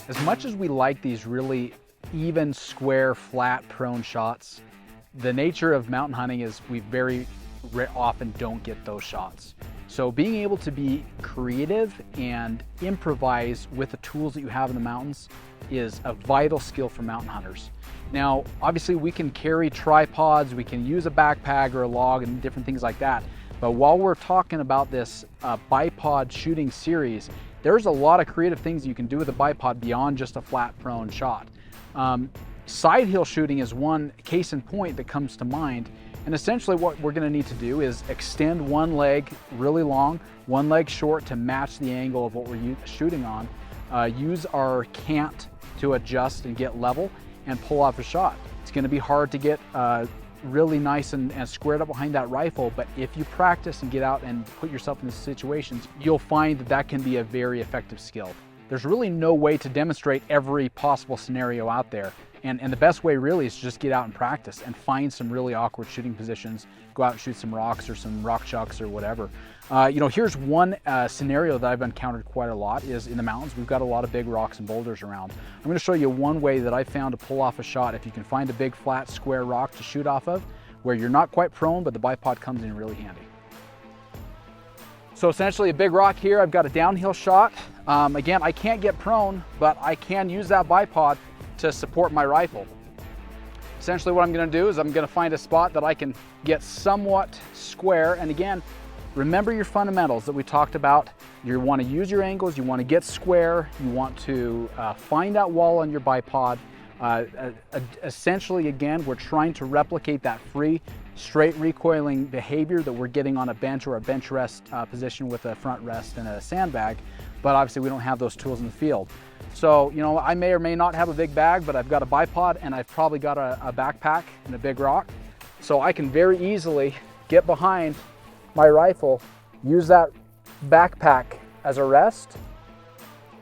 As much as we like these really even, square, flat, prone shots, the nature of mountain hunting is we very often don't get those shots. So being able to be creative and improvise with the tools that you have in the mountains is a vital skill for mountain hunters. Now, obviously we can carry tripods, we can use a backpack or a log and different things like that. But while we're talking about this bipod shooting series, there's a lot of creative things you can do with a bipod beyond just a flat prone shot. Side hill shooting is one case in point that comes to mind. And essentially what we're gonna need to do is extend one leg really long, one leg short to match the angle of what we're shooting on. Use our cant to adjust and get level and pull off a shot. It's gonna be hard to get really nice and squared up behind that rifle, but if you practice and get out and put yourself in these situations, you'll find that that can be a very effective skill. There's really no way to demonstrate every possible scenario out there. And the best way really is to just get out and practice and find some really awkward shooting positions, go out and shoot some rocks or some rock chucks or whatever. Here's one scenario that I've encountered quite a lot is in the mountains, we've got a lot of big rocks and boulders around. I'm gonna show you one way that I found to pull off a shot if you can find a big flat square rock to shoot off of, where you're not quite prone, but the bipod comes in really handy. So essentially a big rock here, I've got a downhill shot. Again, I can't get prone, but I can use that bipod to support my rifle. Essentially what I'm gonna do is I'm gonna find a spot that I can get somewhat square. And again, remember your fundamentals that we talked about. You wanna use your angles, you wanna get square, you want to find that wall on your bipod. Essentially, again, we're trying to replicate that free, straight recoiling behavior that we're getting on a bench or a bench rest position with a front rest and a sandbag, but obviously we don't have those tools in the field. So, I may or may not have a big bag, but I've got a bipod and I've probably got a backpack and a big rock. So I can very easily get behind my rifle, use that backpack as a rest,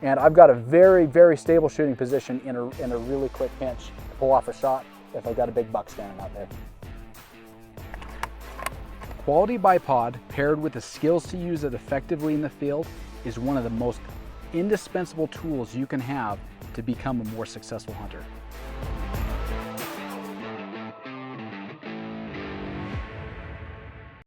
and I've got a very, very stable shooting position in a really quick pinch to pull off a shot if I've got a big buck standing out there. Quality bipod paired with the skills to use it effectively in the field is one of the most indispensable tools you can have to become a more successful hunter.